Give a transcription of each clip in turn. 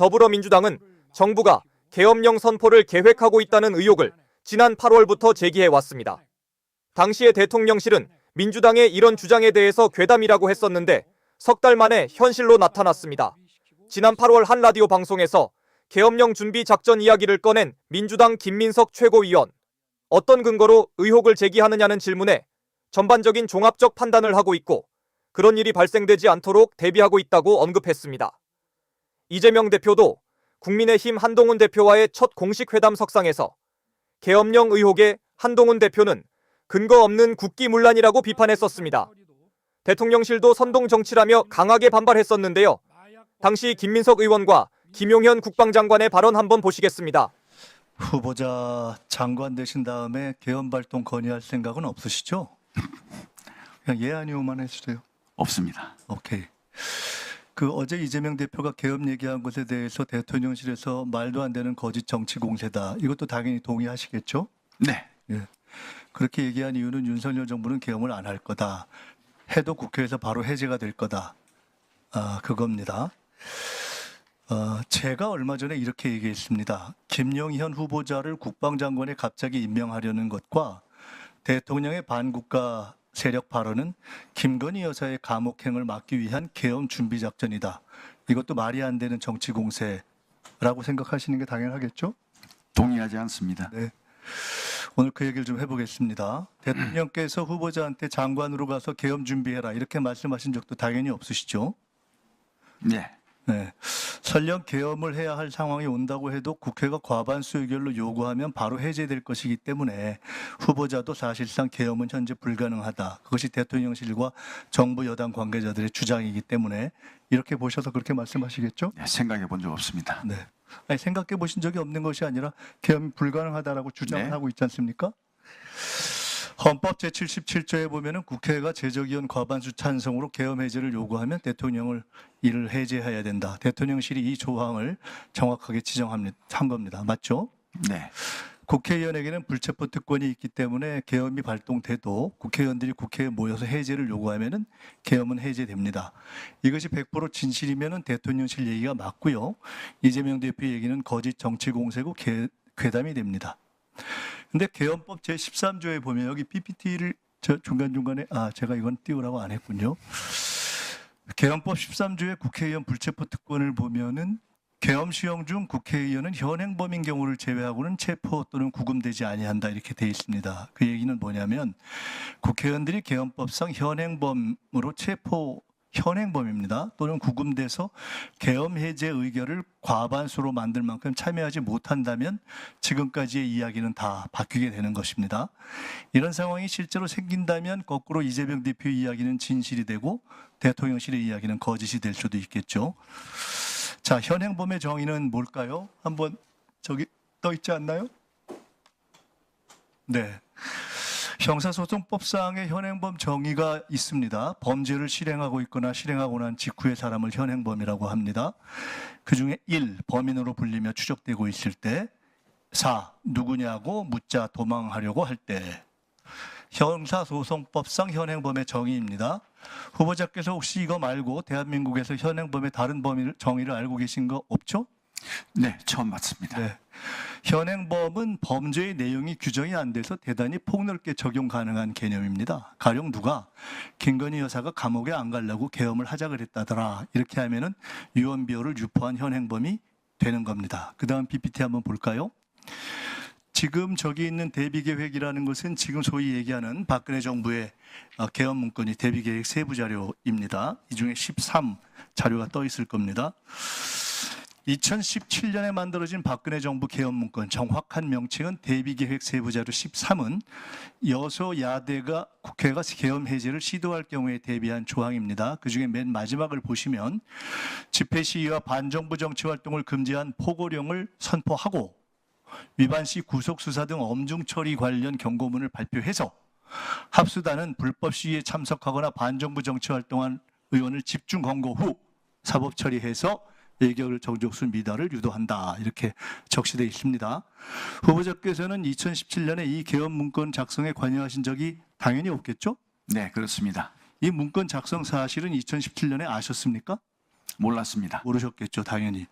더불어민주당은 정부가 계엄령 선포를 계획하고 있다는 의혹을 지난 8월부터 제기해왔습니다. 당시의 대통령실은 민주당의 이런 주장에 대해서 괴담이라고 했었는데 석 달 만에 현실로 나타났습니다. 지난 8월 한 라디오 방송에서 계엄령 준비 작전 이야기를 꺼낸 민주당 김민석 최고위원. 어떤 근거로 의혹을 제기하느냐는 질문에 전반적인 종합적 판단을 하고 있고 그런 일이 발생되지 않도록 대비하고 있다고 언급했습니다. 이재명 대표도 국민의힘 한동훈 대표와의 첫 공식 회담 석상에서 계엄령 의혹에 한동훈 대표는 근거 없는 국기문란이라고 비판했었습니다. 대통령실도 선동 정치라며 강하게 반발했었는데요. 당시 김민석 의원과 김용현 국방장관의 발언 한번 보시겠습니다. 후보자 장관 되신 다음에 계엄 발동 건의할 생각은 없으시죠? 그냥 예 아니오만 해주세요. 없습니다. 오케이. 어제 이재명 대표가 계엄 얘기한 것에 대해서 대통령실에서 말도 안 되는 거짓 정치 공세다. 이것도 당연히 동의하시겠죠? 네. 예. 그렇게 얘기한 이유는 윤석열 정부는 계엄을 안 할 거다. 해도 국회에서 바로 해제가 될 거다. 그겁니다. 제가 얼마 전에 이렇게 얘기했습니다. 김용현 후보자를 국방장관에 갑자기 임명하려는 것과 대통령의 반국가 세력 발언은 김건희 여사의 감옥행을 막기 위한 계엄 준비 작전이다. 이것도 말이 안 되는 정치 공세라고 생각하시는 게 당연하겠죠? 동의하지 않습니다. 네. 오늘 그 얘기를 좀 해보겠습니다. 대통령께서 후보자한테 장관으로 가서 계엄 준비해라 이렇게 말씀하신 적도 당연히 없으시죠? 네. 네. 설령 계엄을 해야 할 상황이 온다고 해도 국회가 과반수 의결로 요구하면 바로 해제될 것이기 때문에 후보자도 사실상 계엄은 현재 불가능하다. 그것이 대통령실과 정부 여당 관계자들의 주장이기 때문에 이렇게 보셔서 그렇게 말씀하시겠죠? 네, 생각해 본 적 없습니다. 네. 아니, 생각해 보신 적이 없는 것이 아니라 계엄이 불가능하다라고 주장을 네. 하고 있지 않습니까? 헌법 제77조에 보면은 국회가 제적의원 과반수 찬성으로 계엄 해제를 요구하면 대통령을 이를 해제해야 된다. 대통령실이 이 조항을 정확하게 지정한 겁니다. 맞죠? 네. 국회의원에게는 불체포 특권이 있기 때문에 계엄이 발동돼도 국회의원들이 국회에 모여서 해제를 요구하면은 계엄은 해제됩니다. 이것이 100% 진실이면은 대통령실 얘기가 맞고요. 이재명 대표 얘기는 거짓 정치 공세고 괴담이 됩니다. 근데 계엄법 제13조에 보면 여기 PPT를 중간중간에 제가 이건 띄우라고 안 했군요. 계엄법 13조의 국회의원 불체포 특권을 보면은 계엄 시행 중 국회의원은 현행범인 경우를 제외하고는 체포 또는 구금되지 아니한다 이렇게 돼 있습니다. 그 얘기는 뭐냐면 국회의원들이 계엄법상 현행범입니다. 또는 구금돼서 계엄 해제 의결을 과반수로 만들 만큼 참여하지 못한다면 지금까지의 이야기는 다 바뀌게 되는 것입니다. 이런 상황이 실제로 생긴다면 거꾸로 이재명 대표의 이야기는 진실이 되고 대통령실의 이야기는 거짓이 될 수도 있겠죠. 자, 현행범의 정의는 뭘까요? 한번 저기 떠 있지 않나요? 네. 형사소송법상의 현행범 정의가 있습니다. 범죄를 실행하고 있거나 실행하고 난 직후의 사람을 현행범이라고 합니다. 그중에 1. 범인으로 불리며 추적되고 있을 때 4. 누구냐고 묻자 도망하려고 할 때 형사소송법상 현행범의 정의입니다. 후보자께서 혹시 이거 말고 대한민국에서 현행범의 다른 범위 정의를 알고 계신 거 없죠? 네, 처음 봤습니다. 네. 현행범은 범죄의 내용이 규정이 안 돼서 대단히 폭넓게 적용 가능한 개념입니다. 가령 누가 김건희 여사가 감옥에 안 가려고 계엄을 하자 그랬다더라. 이렇게 하면은 유언비어를 유포한 현행범이 되는 겁니다. 그 다음 PPT 한번 볼까요? 지금 저기 있는 대비계획이라는 것은 지금 소위 얘기하는 박근혜 정부의 계엄 문건이 대비계획 세부 자료입니다. 이 중에 13 자료가 떠 있을 겁니다. 2017년에 만들어진 박근혜 정부 계엄 문건 정확한 명칭은 대비계획 세부자료 13은 여소야대가 국회가 계엄 해제를 시도할 경우에 대비한 조항입니다. 그중에 맨 마지막을 보시면 집회 시위와 반정부 정치 활동을 금지한 포고령을 선포하고 위반 시 구속 수사 등 엄중 처리 관련 경고문을 발표해서 합수단은 불법 시위에 참석하거나 반정부 정치 활동한 의원을 집중 검거 후 사법 처리해서 의결 정족수 미달을 유도한다. 이렇게 적시되어 있습니다. 후보자께서는 2017년에 이 계엄 문건 작성에 관여하신 적이 당연히 없겠죠? 네, 그렇습니다. 이 문건 작성 사실은 2017년에 아셨습니까? 몰랐습니다. 모르셨겠죠, 당연히.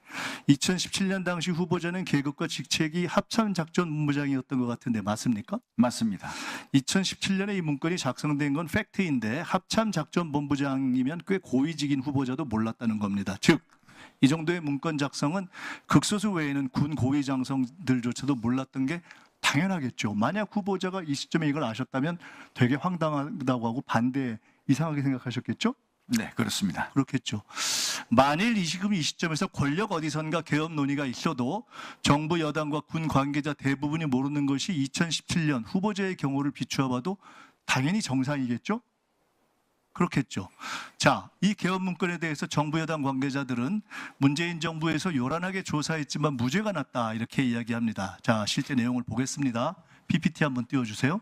2017년 당시 후보자는 계급과 직책이 합참작전본부장이었던 것 같은데 맞습니까? 맞습니다. 2017년에 이 문건이 작성된 건 팩트인데 합참작전본부장이면 꽤 고위직인 후보자도 몰랐다는 겁니다. 즉, 이 정도의 문건 작성은 극소수 외에는 군 고위 장성들조차도 몰랐던 게 당연하겠죠. 만약 후보자가 이 시점에 이걸 아셨다면 되게 황당하다고 하고 반대 이상하게 생각하셨겠죠? 네, 그렇습니다. 그렇겠죠. 만일 이 시점에서 권력 어디선가 개업 논의가 있어도 정부 여당과 군 관계자 대부분이 모르는 것이 2017년 후보자의 경우를 비추어 봐도 당연히 정상이겠죠? 그렇겠죠. 자, 이 개업 문건에 대해서 정부 여당 관계자들은 문재인 정부에서 요란하게 조사했지만 무죄가 났다 이렇게 이야기합니다. 자, 실제 내용을 보겠습니다. PPT 한번 띄워주세요.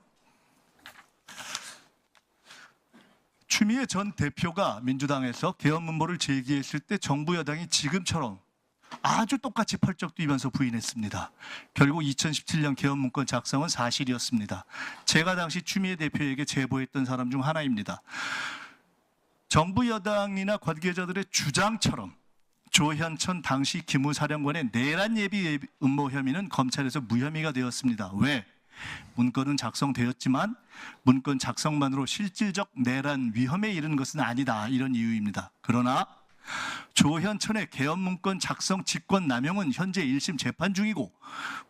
추미애 전 대표가 민주당에서 개업 문보를 제기했을 때 정부 여당이 지금처럼 아주 똑같이 펄쩍 뛰면서 부인했습니다. 결국 2017년 개업 문건 작성은 사실이었습니다. 제가 당시 추미애 대표에게 제보했던 사람 중 하나입니다. 정부 여당이나 관계자들의 주장처럼 조현천 당시 기무사령관의 내란 예비 음모 혐의는 검찰에서 무혐의가 되었습니다. 왜? 문건은 작성되었지만 문건 작성만으로 실질적 내란 위험에 이른 것은 아니다. 이런 이유입니다. 그러나 조현천의 개업 문건 작성 직권 남용은 현재 1심 재판 중이고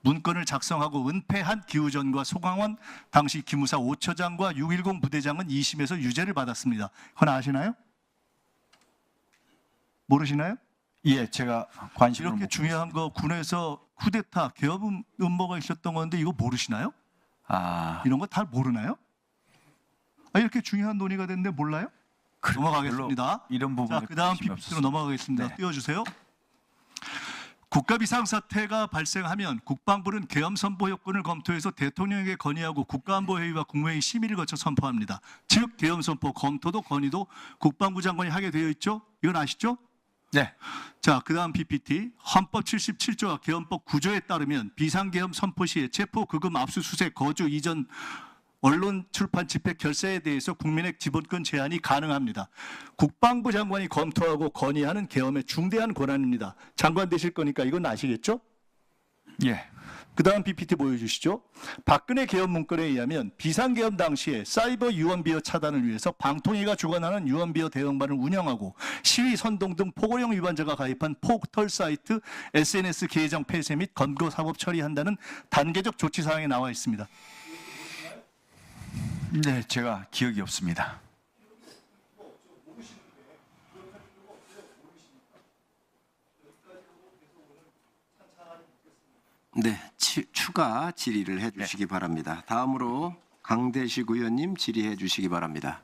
문건을 작성하고 은폐한 기우전과 소강원 당시 기무사 5처장과 610 부대장은 2심에서 유죄를 받았습니다. 그건 아시나요? 모르시나요? 예, 제가 관심을 이렇게 못 중요한 거 군에서 쿠데타 개업 음모가 있었던 건데 이거 모르시나요? 이런 거 다 모르나요? 이렇게 중요한 논의가 됐는데 몰라요? 넘어가겠습니다. 이런 부분에 자, 그다음 관심이 PPT로 없었습니다. 넘어가겠습니다. 네. 띄워주세요. 국가 비상사태가 발생하면 국방부는 계엄 선포 요건을 검토해서 대통령에게 건의하고 국가안보회의와 국무회의 심의를 거쳐 선포합니다. 즉 계엄 선포 검토도 건의도 국방부 장관이 하게 되어 있죠. 이건 아시죠? 네, 자, 그다음 PPT. 헌법 77조와 계엄법 9조에 따르면 비상계엄 선포 시에 체포, 급음, 압수수색, 거주, 이전, 언론, 출판, 집회, 결사에 대해서 국민의 기본권 제한이 가능합니다. 국방부 장관이 검토하고 건의하는 계엄의 중대한 권한입니다. 장관 되실 거니까 이건 아시겠죠? 예, 그다음 PPT 보여주시죠. 박근혜 계엄 문건에 의하면 비상계엄 당시에 사이버 유언비어 차단을 위해서 방통위가 주관하는 유언비어 대응반을 운영하고 시위 선동 등 포고령 위반자가 가입한 포털 사이트 SNS 계정 폐쇄 및 검거 사법 처리한다는 단계적 조치 사항에 나와 있습니다. 네, 제가 기억이 없습니다. 네, 추가 질의를 해주시기 바랍니다. 다음으로 강대식 의원님 질의해 주시기 바랍니다.